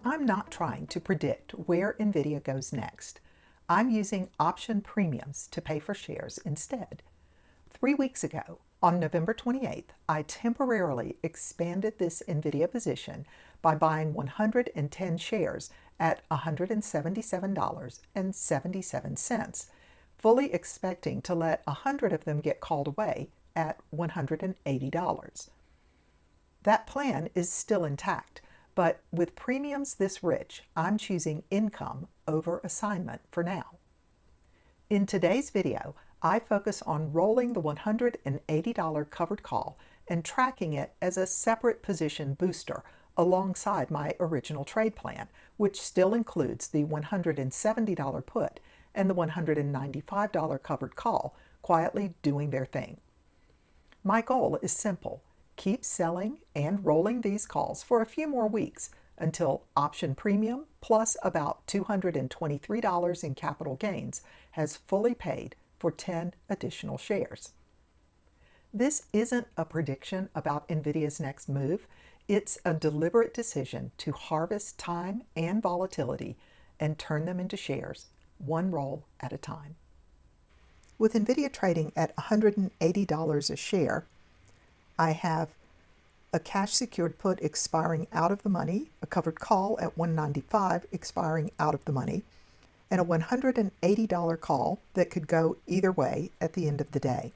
I'm not trying to predict where NVIDIA goes next. I'm using option premiums to pay for shares instead. 3 weeks ago, on November 28th, I temporarily expanded this NVIDIA position by buying 110 shares at $177.77, fully expecting to let 100 of them get called away at $180. That plan is still intact, but with premiums this rich, I'm choosing income over assignment for now. In today's video, I focus on rolling the $180 covered call and tracking it as a separate position booster alongside my original trade plan, which still includes the $170 put and the $195 covered call quietly doing their thing. My goal is simple: keep selling and rolling these calls for a few more weeks until option premium plus about $223 in capital gains has fully paid for 10 additional shares. This isn't a prediction about NVIDIA's next move. It's a deliberate decision to harvest time and volatility and turn them into shares, one roll at a time. With NVIDIA trading at $180 a share, I have a cash secured put expiring out of the money, a covered call at $195 expiring out of the money, and a $180 call that could go either way at the end of the day.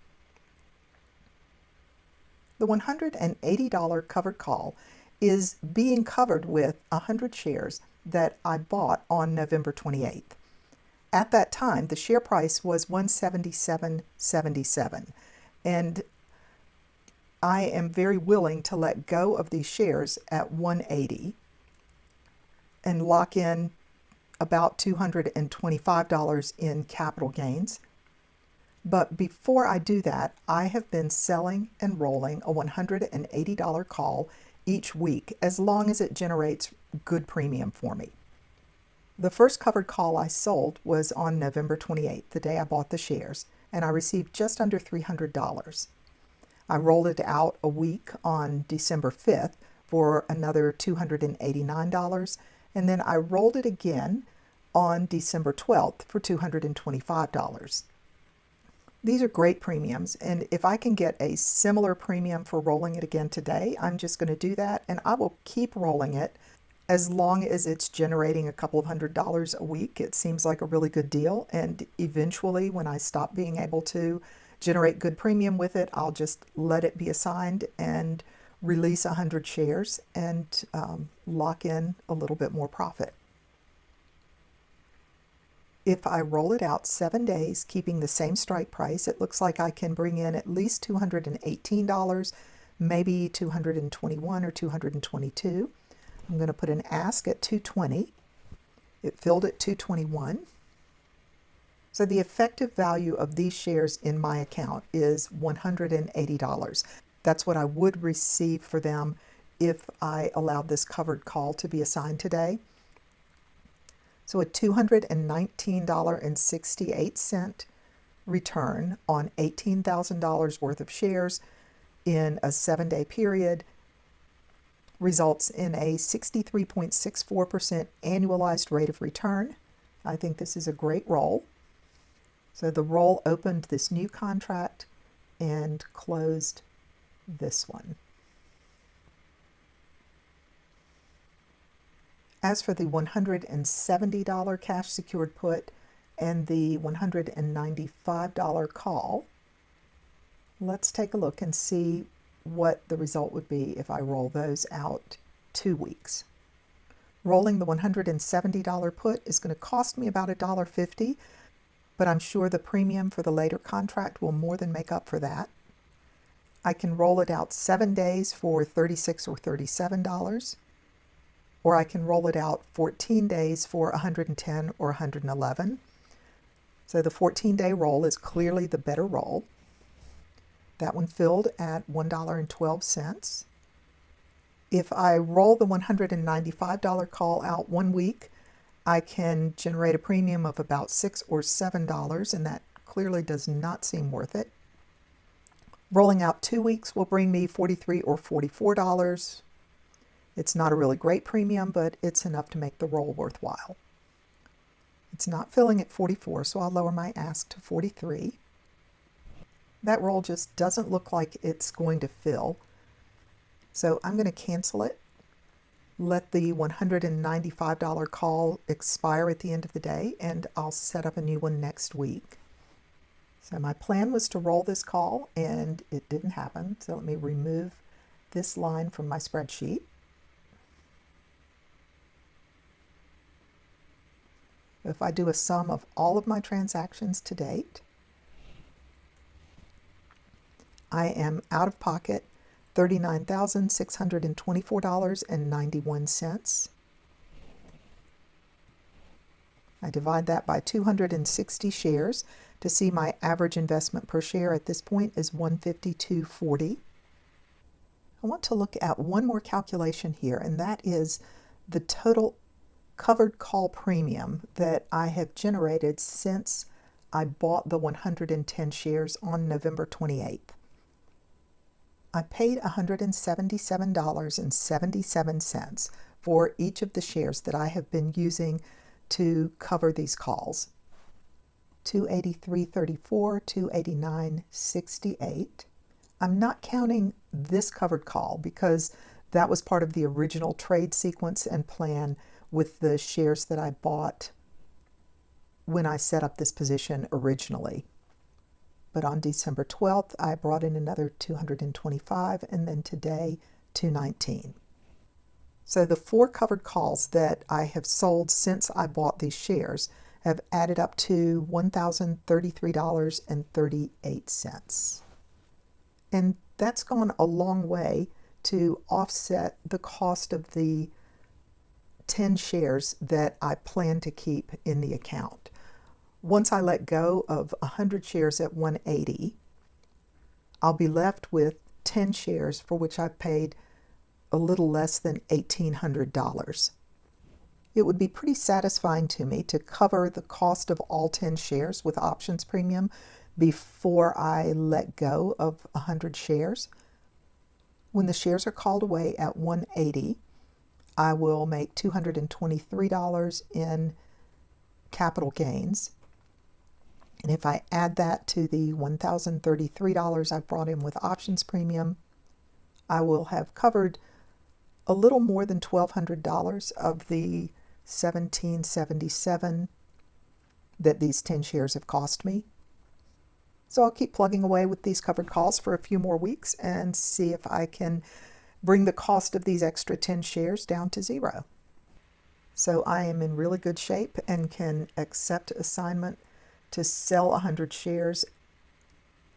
The $180 covered call is being covered with 100 shares that I bought on November 28th. At that time, the share price was $177.77, and I am very willing to let go of these shares at $180 and lock in about $225 in capital gains. But before I do that, I have been selling and rolling a $180 call each week as long as it generates good premium for me. The first covered call I sold was on November 28th, the day I bought the shares, and I received just under $300. I rolled it out a week on December 5th for another $289, and then I rolled it again on December 12th for $225. These are great premiums, and if I can get a similar premium for rolling it again today, I'm just going to do that, and I will keep rolling it as long as it's generating a couple of $100 a week. It seems like a really good deal, and eventually when I stop being able to generate good premium with it, I'll just let it be assigned and release 100 shares and lock in a little bit more profit. If I roll it out 7 days, keeping the same strike price, it looks like I can bring in at least $218, maybe $221 or $222. I'm going to put an ask at $220. It filled at $221. So the effective value of these shares in my account is $180. That's what I would receive for them if I allowed this covered call to be assigned today. So a $219.68 return on $18,000 worth of shares in a 7-day period results in a 63.64% annualized rate of return. I think this is a great roll. So the roll opened this new contract and closed this one. As for the $170 cash secured put and the $195 call, let's take a look and see what the result would be if I roll those out 2 weeks. Rolling the $170 put is going to cost me about $1.50, but I'm sure the premium for the later contract will more than make up for that. I can roll it out 7 days for $36 or $37, or I can roll it out 14 days for $110 or $111. So the 14-day roll is clearly the better roll. That one filled at $1.12. If I roll the $195 call out 1 week, I can generate a premium of about $6 or $7, and that clearly does not seem worth it. Rolling out 2 weeks will bring me $43 or $44. It's not a really great premium, but it's enough to make the roll worthwhile. It's not filling at 44, so I'll lower my ask to 43. That roll just doesn't look like it's going to fill, so I'm going to cancel it, let the $195 call expire at the end of the day, and I'll set up a new one next week. So my plan was to roll this call, and it didn't happen, so let me remove this line from my spreadsheet. If I do a sum of all of my transactions to date, I am out of pocket $39,624.91. I divide that by 260 shares to see my average investment per share at this point is $152.40. I want to look at one more calculation here, and that is the total covered call premium that I have generated since I bought the 110 shares on November 28th. I paid $177.77 for each of the shares that I have been using to cover these calls. $283.34, $289.68. I'm not counting this covered call because that was part of the original trade sequence and plan with the shares that I bought when I set up this position originally. But on December 12th, I brought in another 225, and then today, 219. So the 4 covered calls that I have sold since I bought these shares have added up to $1,033.38. And that's gone a long way to offset the cost of the 10 shares that I plan to keep in the account. Once I let go of 100 shares at 180, I'll be left with 10 shares for which I've paid a little less than $1,800. It would be pretty satisfying to me to cover the cost of all 10 shares with options premium before I let go of 100 shares. When the shares are called away at 180, I will make $223 in capital gains. And if I add that to the $1,033 I've brought in with options premium, I will have covered a little more than $1,200 of the $1,777 that these 10 shares have cost me. So I'll keep plugging away with these covered calls for a few more weeks and see if I can bring the cost of these extra 10 shares down to zero. So I am in really good shape and can accept assignment to sell 100 shares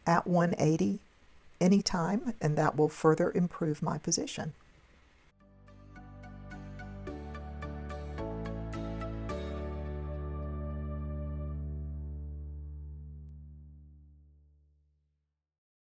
at 180 anytime, and that will further improve my position.